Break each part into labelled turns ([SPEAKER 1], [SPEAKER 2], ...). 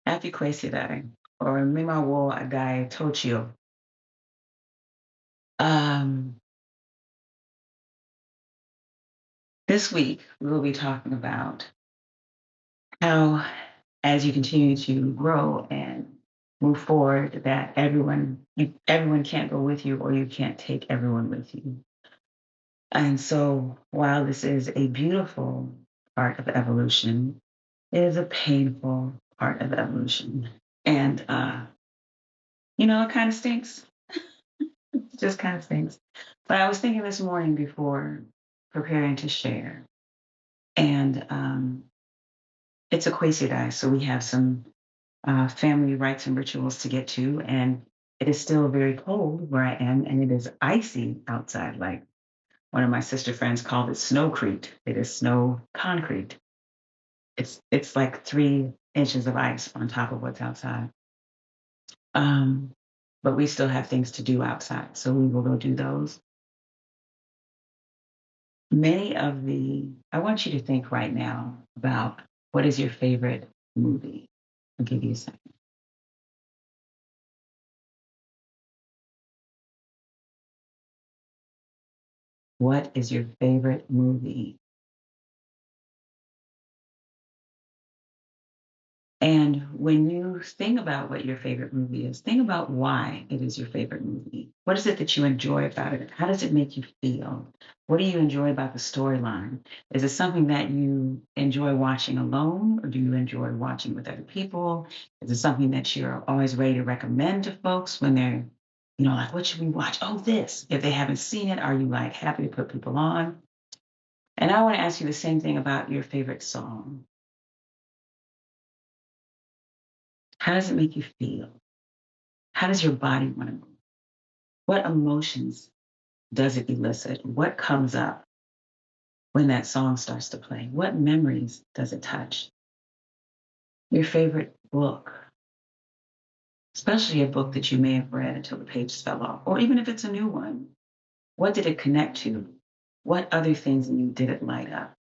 [SPEAKER 1] Happy Day, or Mimawo Adai Tochio. Um, this week, we'll be talking about how, as you continue to grow and move forward, that everyone can't go with you, or you can't take everyone with you. And so, while this is a beautiful part of evolution, it is a painful part of evolution, and it kind of stinks. It just kind of stinks. But I was thinking this morning before preparing to share, and it's a Kwesi Dai, so we have some family rites and rituals to get to, and it is still very cold where I am, and it is icy outside. Like one of my sister friends called it snowcrete. It is snow concrete. It's like 3 inches of ice on top of what's outside. Um, but we still have things to do outside, so we will go do those. I want you to think right now about what is your favorite movie. I'll give you a second. What is your favorite movie? And when you think about what your favorite movie is, think about why it is your favorite movie. What is it that you enjoy about it? How does it make you feel? What do you enjoy about the storyline? Is it something that you enjoy watching alone, or do you enjoy watching with other people? Is it something that you're always ready to recommend to folks when they're, like, what should we watch? Oh, this. If they haven't seen it, are you like happy to put people on? And I want to ask you the same thing about your favorite song. How does it make you feel? How does your body want to move? What emotions does it elicit? What comes up when that song starts to play? What memories does it touch? Your favorite book, especially a book that you may have read until the pages fell off, or even if it's a new one, what did it connect to? What other things in you did it light up?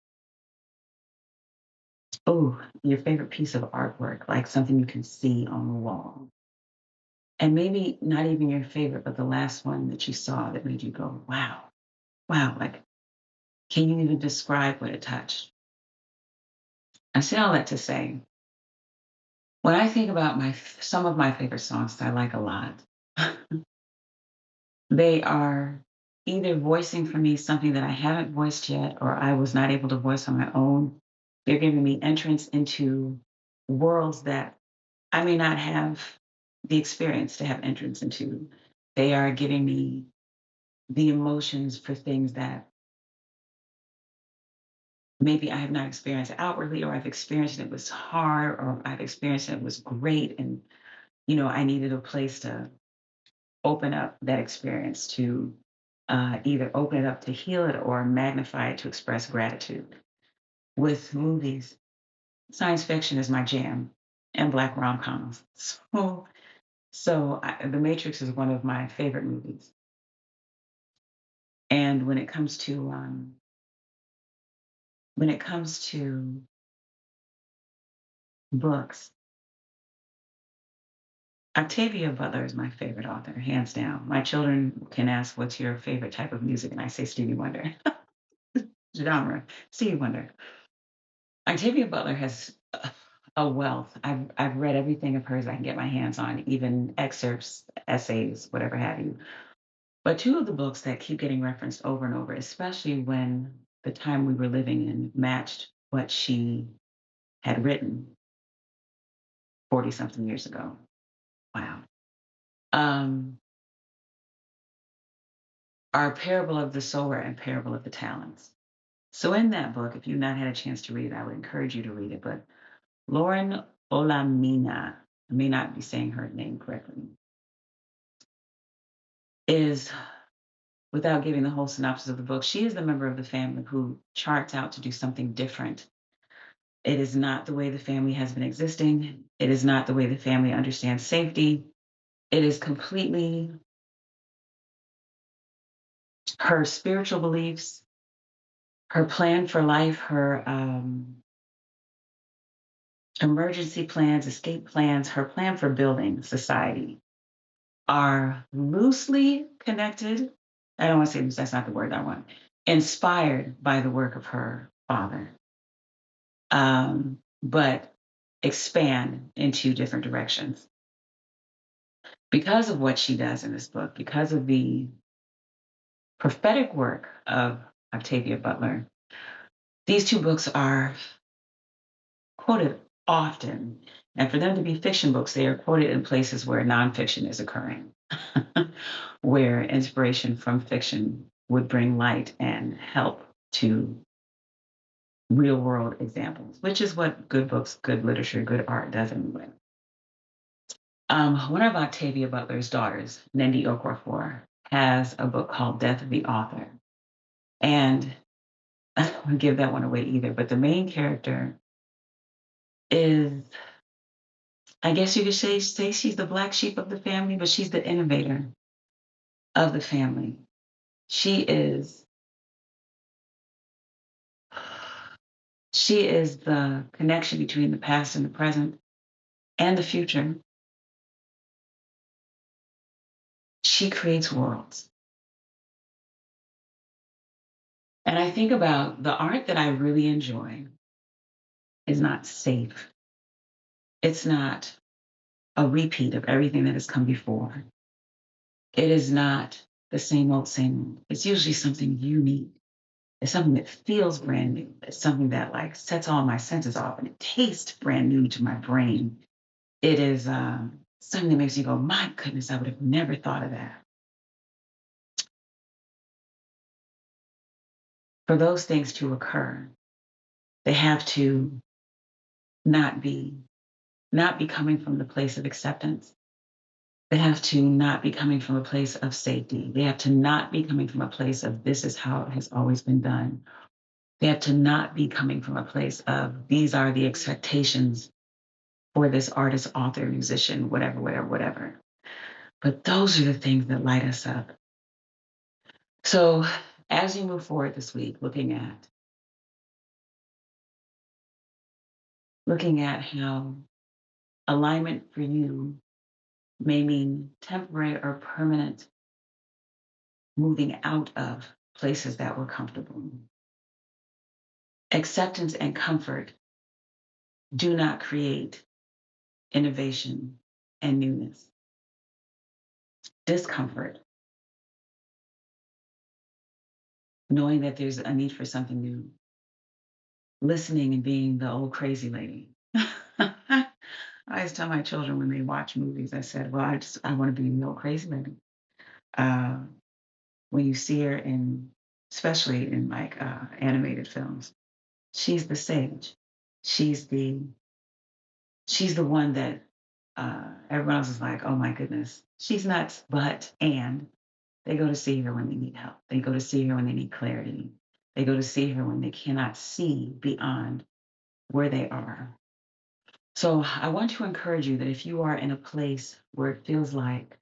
[SPEAKER 1] Oh, your favorite piece of artwork, like something you can see on the wall. And maybe not even your favorite, but the last one that you saw that made you go, wow, wow. Like, can you even describe what it touched? I say all that to say, when I think about some of my favorite songs that I like a lot, they are either voicing for me something that I haven't voiced yet, or I was not able to voice on my own. They're giving me entrance into worlds that I may not have the experience to have entrance into. They are giving me the emotions for things that maybe I have not experienced outwardly, or I've experienced it was hard, or I've experienced it was great. And, I needed a place to open up that experience to either open it up to heal it or magnify it to express gratitude. With movies, science fiction is my jam, and black rom-coms. The Matrix is one of my favorite movies. And when it comes to books, Octavia Butler is my favorite author, hands down. My children can ask, "What's your favorite type of music?" And I say Stevie Wonder. Genre, Stevie Wonder. Octavia Butler has a wealth. I've read everything of hers I can get my hands on, even excerpts, essays, whatever have you. But two of the books that keep getting referenced over and over, especially when the time we were living in matched what she had written 40 something years ago. Wow. Um, are Parable of the Sower and Parable of the Talents. So in that book, if you've not had a chance to read it, I would encourage you to read it. But Lauren Olamina, I may not be saying her name correctly, is, without giving the whole synopsis of the book, she is the member of the family who charts out to do something different. It is not the way the family has been existing. It is not the way the family understands safety. It is completely her spiritual beliefs, her plan for life, emergency plans, escape plans, her plan for building society are loosely connected. I don't want to say loose, that's not the word I want. Inspired by the work of her father, but expand in two different directions. Because of what she does in this book, because of the prophetic work of Octavia Butler, these two books are quoted often. And for them to be fiction books, they are quoted in places where nonfiction is occurring, where inspiration from fiction would bring light and help to real world examples, which is what good books, good literature, good art does anyway. One of Octavia Butler's daughters, Nendi Okorafor, has a book called Death of the Author. And I don't want to give that one away either, but the main character is, I guess you could say she's the black sheep of the family, but she's the innovator of the family. She is she is the connection between the past and the present and the future. She creates worlds. And I think about the art that I really enjoy is not safe. It's not a repeat of everything that has come before. It is not the same old, same old. It's usually something unique. It's something that feels brand new. It's something that like sets all my senses off and it tastes brand new to my brain. It is something that makes you go, my goodness, I would have never thought of that. For those things to occur, they have to not be not be coming from the place of acceptance. They have to not be coming from a place of safety. They have to not be coming from a place of this is how it has always been done. They have to not be coming from a place of these are the expectations for this artist, author, musician, whatever, whatever, whatever. But those are the things that light us up. So as you move forward this week, looking at how alignment for you may mean temporary or permanent moving out of places that were comfortable. Acceptance and comfort do not create innovation and newness. Discomfort, knowing that there's a need for something new, listening and being the old crazy lady. I always tell my children when they watch movies, I said, well, I want to be the old crazy lady. Uh, when you see her in, especially in like animated films, she's the sage. She's the she's the one that everyone else is like, oh my goodness, she's nuts, but and they go to see her when they need help. They go to see her when they need clarity. They go to see her when they cannot see beyond where they are. So I want to encourage you that if you are in a place where it feels like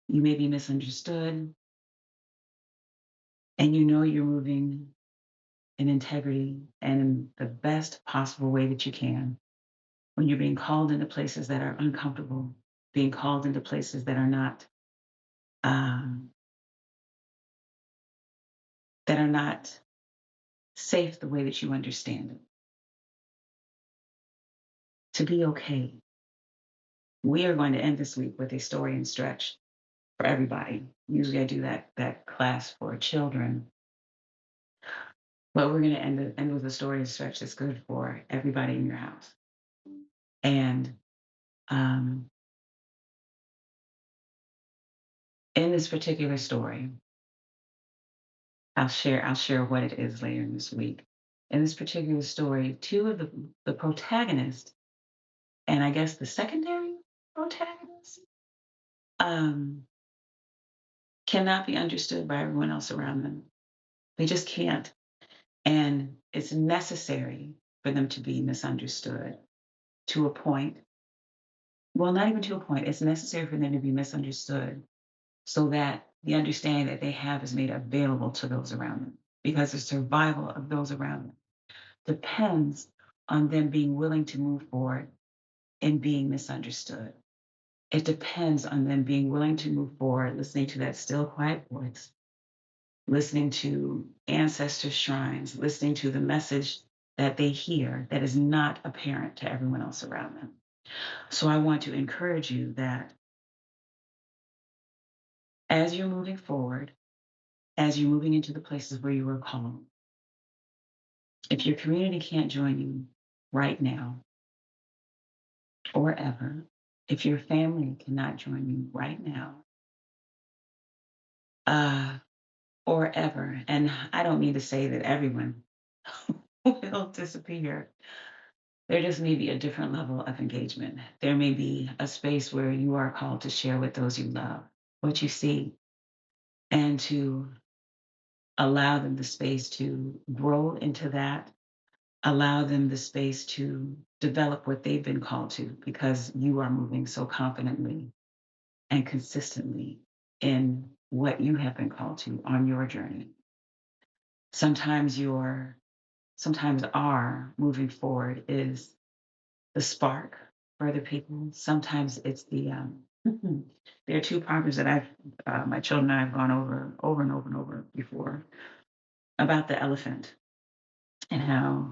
[SPEAKER 1] you may be misunderstood and you know you're moving in integrity and in the best possible way that you can, when you're being called into places that are uncomfortable, being called into places um, that are not safe the way that you understand it, to be okay. We are going to end this week with a story and stretch for everybody. Usually I do that class for children, but we're going to end with a story and stretch that's good for everybody in your house. And um, in this particular story, I'll share what it is later in this week. In this particular story, two of the protagonists and I guess the secondary protagonists um, cannot be understood by everyone else around them. They just can't. And it's necessary for them to be misunderstood to a point. Well, not even to a point. It's necessary for them to be misunderstood so that the understanding that they have is made available to those around them because the survival of those around them depends on them being willing to move forward and being misunderstood. It depends on them being willing to move forward, listening to that still quiet voice, listening to ancestor shrines, listening to the message that they hear that is not apparent to everyone else around them. So I want to encourage you that as you're moving forward, as you're moving into the places where you were called, if your community can't join you right now or ever, if your family cannot join you right now uh, or ever, and I don't mean to say that everyone will disappear. There just may be a different level of engagement. There may be a space where you are called to share with those you love what you see and to allow them the space to grow into that, allow them the space to develop what they've been called to because you are moving so confidently and consistently in what you have been called to on your journey. Sometimes sometimes our moving forward is the spark for other people. Sometimes it's the there are two proverbs that my children and I have gone over and over and over before about the elephant and how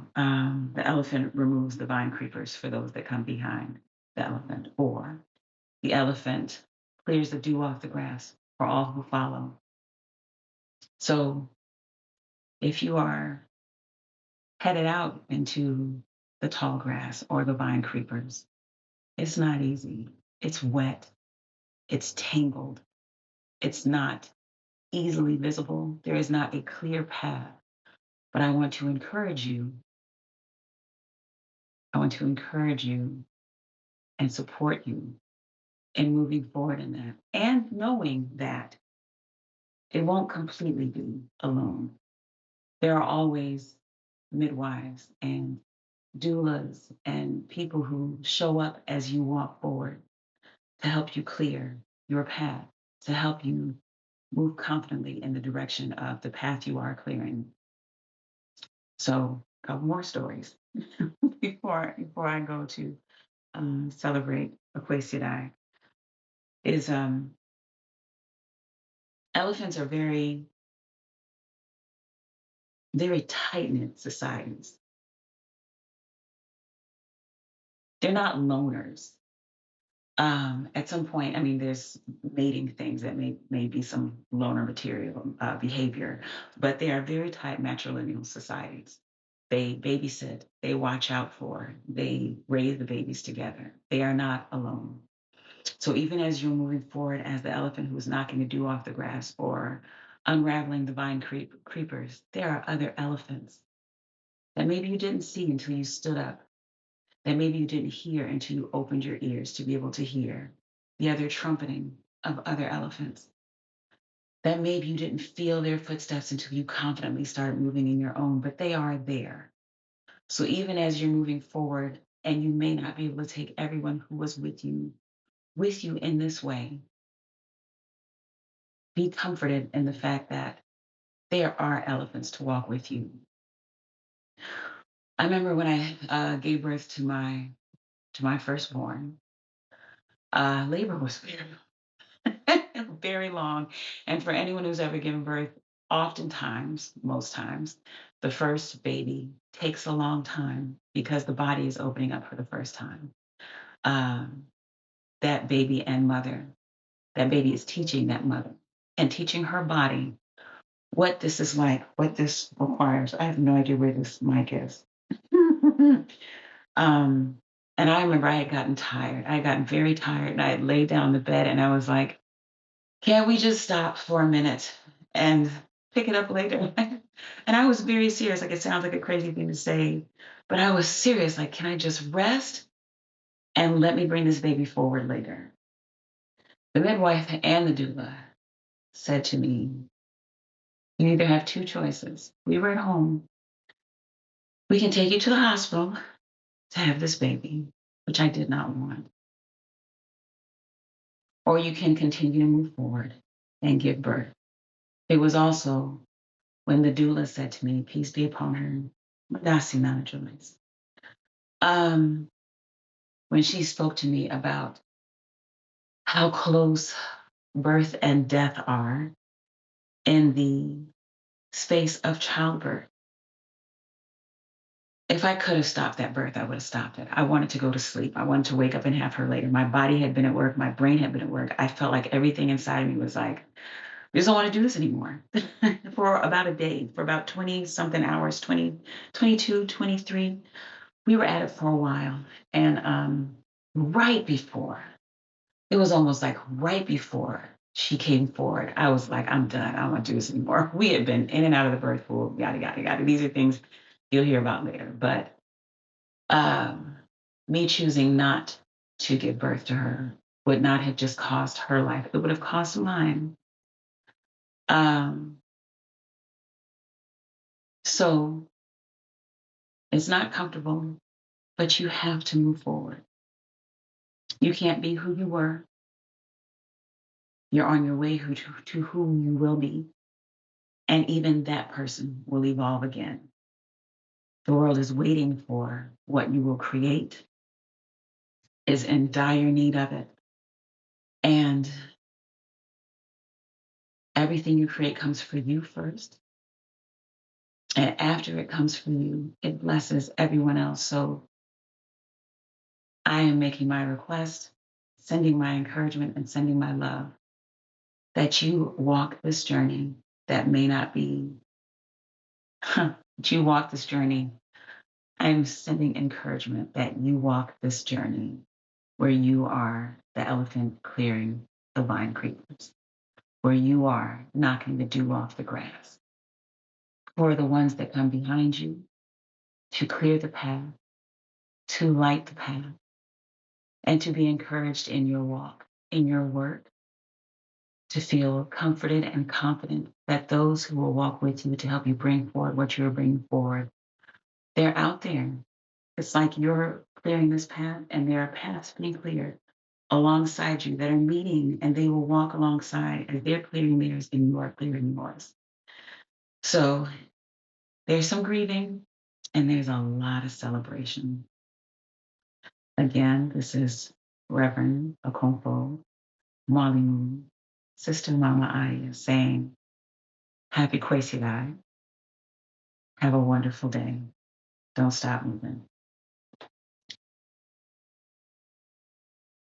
[SPEAKER 1] the elephant removes the vine creepers for those that come behind the elephant, or the elephant clears the dew off the grass for all who follow. So if you are headed out into the tall grass or the vine creepers, it's not easy. It's wet, it's tangled, it's not easily visible. There is not a clear path. But I want to encourage you. I want to encourage you and support you in moving forward in that and knowing that it won't completely be alone. There are always midwives and doulas and people who show up as you walk forward to help you clear your path, to help you move confidently in the direction of the path you are clearing. So, a couple more stories before I go to celebrate Equacidae is elephants are very tight knit societies. They're not loners. At some point, I mean, there's mating things that may be some loner material behavior, but they are very tight matrilineal societies. They babysit, they watch out for, they raise the babies together. They are not alone. So even as you're moving forward as the elephant who's knocking the dew off the grass or unraveling the vine creepers, there are other elephants that maybe you didn't see until you stood up, that maybe you didn't hear until you opened your ears to be able to hear the other trumpeting of other elephants, that maybe you didn't feel their footsteps until you confidently started moving in your own, but they are there. So even as you're moving forward, and you may not be able to take everyone who was with you in this way, be comforted in the fact that there are elephants to walk with you. I remember when I gave birth to my firstborn, labor was very long, and for anyone who's ever given birth, oftentimes, most times, the first baby takes a long time because the body is opening up for the first time. Um, that baby and mother, that baby is teaching that mother and teaching her body what this is like, what this requires. I have no idea where this mic is. um, and I remember I had gotten tired. I had gotten very tired and I had laid down in the bed and I was like, can we just stop for a minute and pick it up later? And I was very serious. Like it sounds like a crazy thing to say, but I was serious. Like, can I just rest and let me bring this baby forward later? The midwife and the doula said to me, you either have two choices. We were at home. We can take you to the hospital to have this baby, which I did not want, or you can continue to move forward and give birth. It was also when the doula said to me, peace be upon her, Madasi Nanajoyce. Um, when she spoke to me about how close birth and death are in the space of childbirth. If I could have stopped that birth, I would have stopped it. I wanted to go to sleep. I wanted to wake up and have her later. My body had been at work. My brain had been at work. I felt like everything inside of me was like, I just don't want to do this anymore. For about a day, for about 20 something hours, 20, 22, 23. We were at it for a while. And right before, it was almost like right before she came forward, I was like, I'm done. I don't want to do this anymore. We had been in and out of the birth pool, yada, yada, yada. These are things you'll hear about later. But um, me choosing not to give birth to her would not have just cost her life, it would have cost mine. Um, so it's not comfortable, but you have to move forward. You can't be who you were. You're on your way to who you will be. And even that person will evolve again. The world is waiting for what you will create, is in dire need of it. And everything you create comes for you first. And after it comes from you, it blesses everyone else. So I am making my request, sending my encouragement, and sending my love that you walk this journey that may not be, that you walk this journey. I'm sending encouragement that you walk this journey where you are the elephant clearing the vine creepers, where you are knocking the dew off the grass, for the ones that come behind you to clear the path, to light the path, and to be encouraged in your walk, in your work, to feel comforted and confident that those who will walk with you to help you bring forward what you're bringing forward, they're out there. It's like you're clearing this path, and there are paths being cleared alongside you that are meeting, and they will walk alongside as they're clearing theirs and you are clearing yours. So there's some grieving and there's a lot of celebration. Again, this is Reverend Okomfo Molly Moon, Sister Mama Aya, saying, Happy Kwesi. Have a wonderful day. Don't stop moving.